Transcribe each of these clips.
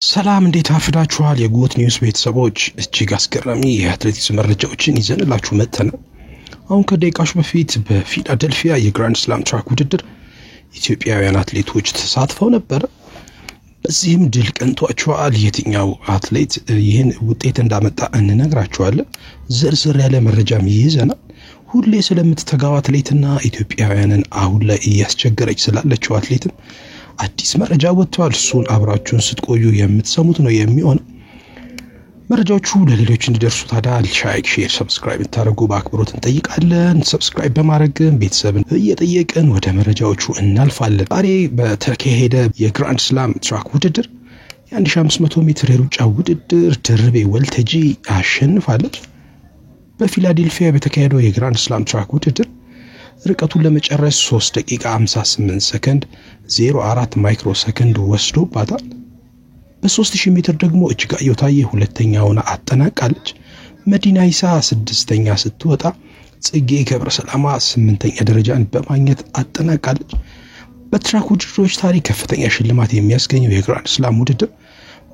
ሰላም እንዴት አርፍዳችኋል? የጎት ኒውስ ቤተሰቦች እጅግ አስገራሚ የአትሌቲክስ መረጃዎችን ይዘንላችሁ መጥተናል። አሁን ከደቂቃዎች በፊት በፊላደልፊያ የግራንድ ስላም ትራክ ውድድር ኢትዮጵያውያን አትሌቶች ተሳትፈው ነበር። በዚህም ድል ቀንቷቸዋል። የትኛው አትሌት ይህን ውጤት እንዳመጣ እንነግራችኋለን። ዝርዝር ያለ መረጃም ይዘናል። ሁሌ ስለምትተጋው አትሌትና ኢትዮጵያውያንን አሁን ላይ እያስቸገረች ስላለችው አትሌትም አዲስ መረጃ ወጥቷል። እሱን አብራችሁን ስትቆዩ የምትሰሙት ነው የሚሆነው። መረጃዎቹ ለሌሎች እንዲደርሱ ታዲያ ላይክ፣ ሼር፣ ሰብስክራይብ ታደርጉ በአክብሮት እንጠይቃለን። ሰብስክራይብ በማድረግ ቤተሰብን እየጠየቅን ወደ መረጃዎቹ እናልፋለን። ዛሬ በተካሄደ የግራንድ ስላም ትራክ ውድድር የ1500 ሜትር የሩጫ ውድድር ድርቤ ወልተጂ አሸንፋለች። በፊላዴልፊያ በተካሄደው የግራንድ ስላም ትራክ ውድድር ርቀቱን ለመጨረስ 3 ደቂቃ 58 ሰከንድ 04 ማይክሮ ሰከንድ ወስዶባታል። በ3000 ሜትር ደግሞ እጅጋየሁ ታዬ ሁለተኛ ሆና አጠናቃለች። መዲና ኢሳ ስድስተኛ ስትወጣ ጽጌ ገብረሰላማ 8ኛ ደረጃን በማግኘት አጠናቃለች። በትራክ ውድድሮች ታሪክ ከፍተኛ ሽልማት የሚያስገኘው የግራንድ ስላም ውድድር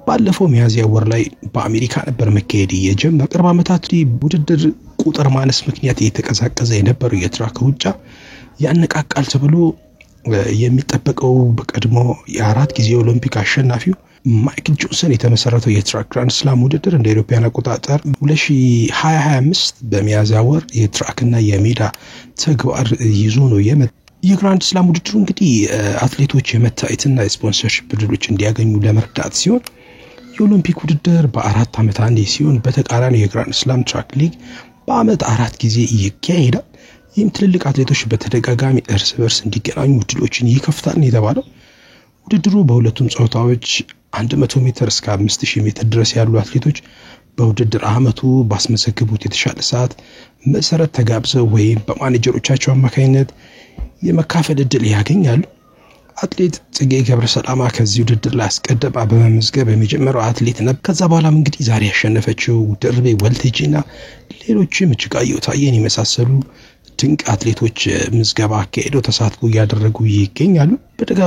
ባለፈው ሚያዝያ ወር ላይ በአሜሪካ ነበር መካሄድ የጀመረው። በቅርብ ዓመታት ውድድር ቁጥር ማነስ ምክንያት የተቀዛቀዘ የነበረው የትራክ ሩጫ ያነቃቃል ተብሎ የሚጠበቀው በቀድሞ የ4 ጊዜ ኦሎምፒክ አሸናፊው ማይክል ጆንሰን የተመሰረተው የትራክ ግራንድ ስላም ውድድር እንደ ኢሮፒያን አቆጣጠር 2025 በሚያዝያ ወር የትራክና የሜዳ ተግባር ይዞ ነው የመጣው። የግራንድ ስላም ውድድሩ እንግዲህ አትሌቶች የመታየትና የስፖንሰርሺፕ ዕድሎች እንዲያገኙ ለመርዳት ሲሆን የኦሎምፒክ ውድድር በ4 ዓመት አንዴ ሲሆን በተቃራኒ የግራንድ ስላም ትራክ ሊግ በአመት 4 ጊዜ ይካሄዳል። ይህም ትልልቅ አትሌቶች በተደጋጋሚ እርስ በርስ እንዲገናኙ ዕድሎችን ይከፍታል የተባለው። ውድድሩ በሁለቱም ጾታዎች 100 ሜትር እስከ 5000 ሜትር ድረስ ያሉ አትሌቶች በውድድር አመቱ ባስመዘገቡት የተሻለ ሰዓት መሰረት ተጋብዘው ወይም በማኔጀሮቻቸው አማካኝነት የመካፈል ዕድል ያገኛሉ። አትሌት ጽጌ ገብረሰላማ ከዚህ ውድድር ላይ አስቀድማ በመመዝገብ የመጀመሪያው አትሌት ነበር። ከዛ በኋላም እንግዲህ ዛሬ ያሸነፈችው ድርቤ ወልተጂና ሌሎችም እጅጋየሁ ታዬን የመሳሰሉ ድንቅ አትሌቶች ምዝገባ አካሄደው ተሳትፎ እያደረጉ ይገኛሉ።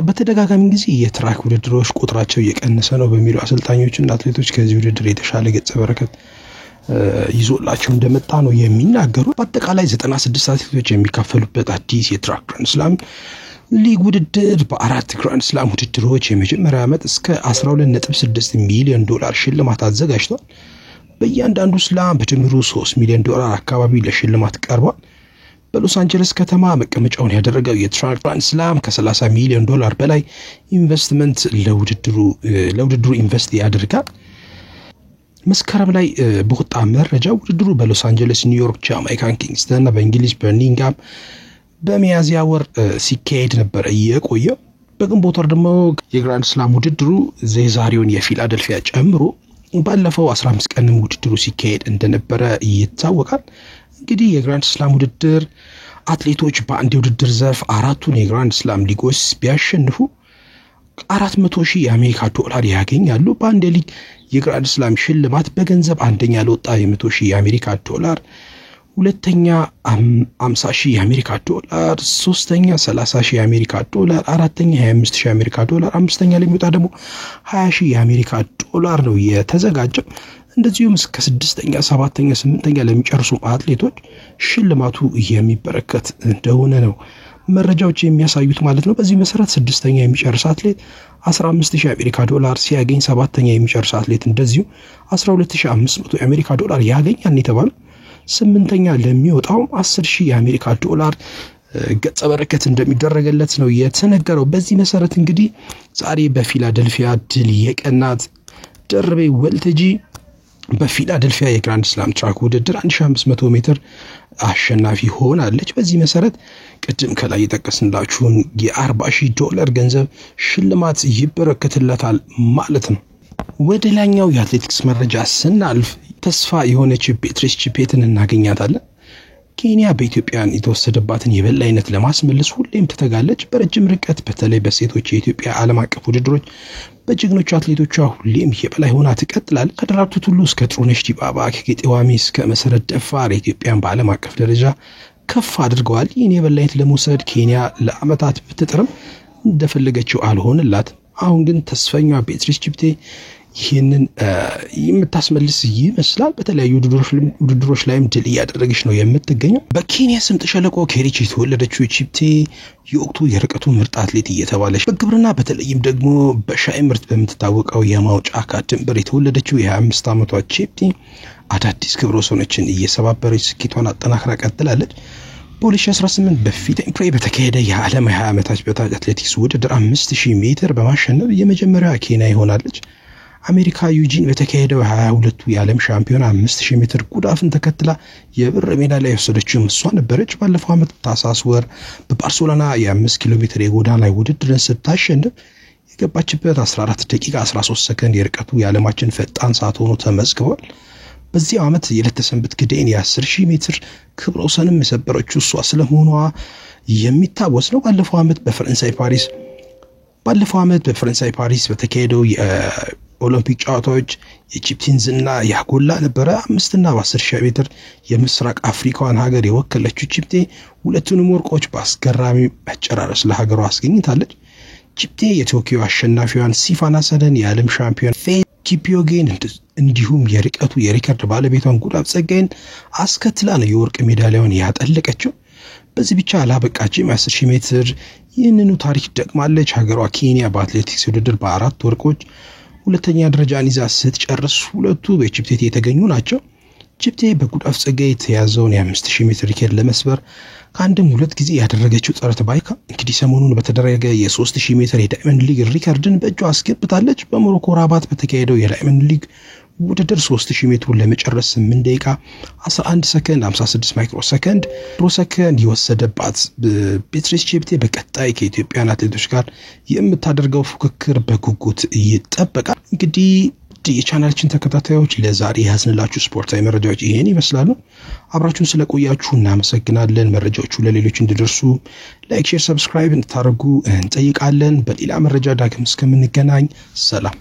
በተደጋጋሚ ጊዜ የትራክ ውድድሮች ቁጥራቸው እየቀነሰ ነው በሚሉ አሰልጣኞችና አትሌቶች ከዚህ ውድድር የተሻለ ገጸ በረከት ይዞላቸው እንደመጣ ነው የሚናገሩ። በአጠቃላይ 96 አትሌቶች የሚካፈሉበት አዲስ የትራክ ግራንድ ስላም ሊግ ውድድር በ4 ግራንድ ስላም ውድድሮች የመጀመሪያ ዓመት እስከ 12.6 ሚሊዮን ዶላር ሽልማት አዘጋጅቷል። በእያንዳንዱ ስላም በድምሩ 3 ሚሊዮን ዶላር አካባቢ ለሽልማት ቀርቧል። በሎስ አንጀለስ ከተማ መቀመጫውን ያደረገው የትራክ ግራንድ ስላም ከ30 ሚሊዮን ዶላር በላይ ኢንቨስትመንት ለውድድሩ ኢንቨስት ያደርጋል። መስከረም ላይ በወጣ መረጃ ውድድሩ በሎስ አንጀለስ፣ ኒውዮርክ፣ ጃማይካን ኪንግስተን እና በእንግሊዝ በርሚንግሃም በሚያዝያ ወር ሲካሄድ ነበር የቆየው። በግንቦት ወር ደግሞ የግራንድ ስላም ውድድሩ የዛሬውን የፊላደልፊያ ጨምሮ ባለፈው 15 ቀንም ውድድሩ ሲካሄድ እንደነበረ ይታወቃል። እንግዲህ የግራንድ ስላም ውድድር አትሌቶች በአንድ የውድድር ዘርፍ 4ቱን የግራንድ ስላም ሊጎች ቢያሸንፉ 400,000 የአሜሪካ ዶላር ያገኛሉ። በአንድ ሊግ የግራንድ ስላም ሽልማት በገንዘብ አንደኛ ለወጣ 100,000 የአሜሪካ ዶላር፣ ሁለተኛ 50,000 የአሜሪካ ዶላር፣ ሶስተኛ 30,000 የአሜሪካ ዶላር፣ አራተኛ 25,000 የአሜሪካ ዶላር፣ አምስተኛ ለሚወጣ ደግሞ 20,000 የአሜሪካ ዶላር ነው የተዘጋጀው። እንደዚሁም እስከ 6ኛ፣ 7ኛ፣ 8ኛ ለሚጨርሱ አትሌቶች ሽልማቱ የሚበረከት እንደሆነ ነው መረጃዎች የሚያሳዩት ማለት ነው። በዚህ መሰረት 6ኛ የሚጨርስ አትሌት 15,000 የአሜሪካ ዶላር ሲያገኝ 7ኛ የሚጨርስ አትሌት እንደዚሁ 12,500 የአሜሪካ ዶላር ያገኛል የተባለው። 8ኛ ለሚወጣው 10,000 የአሜሪካ ዶላር ገጸ በረከት እንደሚደረግለት ነው የተነገረው። በዚህ መሰረት እንግዲህ ዛሬ በፊላደልፊያ ድል የቀናት ድርቤ ወልተጂ በፊላደልፊያ የግራንድ ስላም ትራክ ውድድር 1500 ሜትር አሸናፊ ሆናለች። በዚህ መሰረት ቅድም ከላይ የጠቀስንላችሁን የ40,000 ዶላር ገንዘብ ሽልማት ይበረከትለታል ማለት ነው። ወደ ላኛው የአትሌቲክስ መረጃ ስናልፍ ተስፋ የሆነች ቤትሪስ ቺፔትን እናገኛታለን። ኬንያ በኢትዮጵያን የተወሰደባትን የበላይነት ለማስመለስ ሁሌም ትተጋለች። በረጅም ርቀት በተለይ በሴቶች የኢትዮጵያ ዓለም አቀፍ ውድድሮች በጀግኖቹ አትሌቶቿ ሁሌም የበላይ ሆና ትቀጥላለች። ከደራርቱ ቱሉ እስከ ጥሩነሽ ዲባባ፣ ከጌጤ ዋሚ እስከ መሰረት ደፋር ኢትዮጵያን በዓለም አቀፍ ደረጃ ከፍ አድርገዋል። ይህን የበላይነት ለመውሰድ ኬንያ ለዓመታት ብትጥርም እንደፈለገችው አልሆነላት። አሁን ግን ተስፈኛዋ ቤትሪስ ቺፕቴ ይህንን የምታስመልስ ይመስላል። በተለያዩ ውድድሮች ላይም ድል እያደረገች ነው የምትገኘው። በኬንያ ስምጥ ሸለቆ ኬሪች የተወለደችው ቺፕቴ የወቅቱ የርቀቱ ምርጥ አትሌት እየተባለች በግብርና በተለይም ደግሞ በሻይ ምርት በምትታወቀው የማው ጫካ ድንበር የተወለደችው የ25 ዓመቷ ቺፕቴ አዳዲስ ክብረ ወሰኖችን እየሰባበረች ስኬቷን አጠናክራ ቀጥላለች። በ2018 በፊንላንድ በተካሄደ የዓለም 20 ዓመታች በታች አትሌቲክስ ውድድር 5000 ሜትር በማሸነፍ የመጀመሪያዋ ኬንያ ሆናለች። አሜሪካ ዩጂን በተካሄደው 22ቱ የዓለም ሻምፒዮና 5000 ሜትር ጉዳፍን ተከትላ የብር ሜዳሊያ የወሰደችው እሷ ነበረች። ባለፈው ዓመት ታህሳስ ወር በባርሴሎና የ5 ኪሎ ሜትር የጎዳና ላይ ውድድርን ስታሸንፍ የገባችበት 14 ደቂቃ 13 ሰከንድ የርቀቱ የዓለማችን ፈጣን ሰዓት ሆኖ ተመዝግቧል። በዚህ ዓመት የለተሰንበት ግዴን የ10000 ሜትር ክብረ ወሰንም የሰበረችው እሷ ስለመሆኗ የሚታወስ ነው። ባለፈው ዓመት በፈረንሳይ ፓሪስ በተካሄደው የኦሎምፒክ ጨዋታዎች የቺፕቴን ዝና ያጎላ ነበረ። 5 እና በ10000 ሜትር የምስራቅ አፍሪካዋን ሀገር የወከለችው ቺፕቴ ሁለቱንም ወርቆች በአስገራሚ አጨራረስ ለሀገሯ አስገኝታለች። ቺፕቴ የቶኪዮ አሸናፊዋን ሲፋን ሀሰንን፣ የዓለም ሻምፒዮን ኪፒዮጌን እንዲሁም የርቀቱ የሪከርድ ባለቤቷን ጉዳፍ ጸጋይን አስከትላ ነው የወርቅ ሜዳሊያውን ያጠለቀችው። በዚህ ብቻ አላበቃችም። 10000 ሜትር ይህንኑ ታሪክ ደግማለች። ሀገሯ ኬንያ በአትሌቲክስ ውድድር በ4 ወርቆች ሁለተኛ ደረጃን ይዛ ስትጨርስ ሁለቱ በቺፕቴ የተገኙ ናቸው። ቺፕቴ በጉዳፍ ጸጋይ የተያዘውን የ5000 ሜትር ሪከርድ ለመስበር ከአንድም ሁለት ጊዜ ያደረገችው ጥረት ባይካ እንግዲህ ሰሞኑን በተደረገ የ3000 ሜትር የዳይመንድ ሊግ ሪከርድን በእጇ አስገብታለች። በሞሮኮ ራባት በተካሄደው የዳይመንድ ሊግ ውድድር 3000 ሜትሩን ለመጨረስ 8 ደቂቃ 11 ሰከንድ 56 ማይክሮ ሰከንድ የወሰደባት ቤትሪስ ቺፕቴ በቀጣይ ከኢትዮጵያን አትሌቶች ጋር የምታደርገው ፉክክር በጉጉት ይጠበቃል። እንግዲህ የቻናላችን ተከታታዮች ለዛሬ ያዝንላችሁ ስፖርታዊ መረጃዎች ይሄን ይመስላሉ። አብራችሁን ስለቆያችሁ እናመሰግናለን። መረጃዎቹ ለሌሎች እንዲደርሱ ላይክ፣ ሼር፣ ሰብስክራይብ እንድታደርጉ እንጠይቃለን። በሌላ መረጃ ዳግም እስከምንገናኝ ሰላም።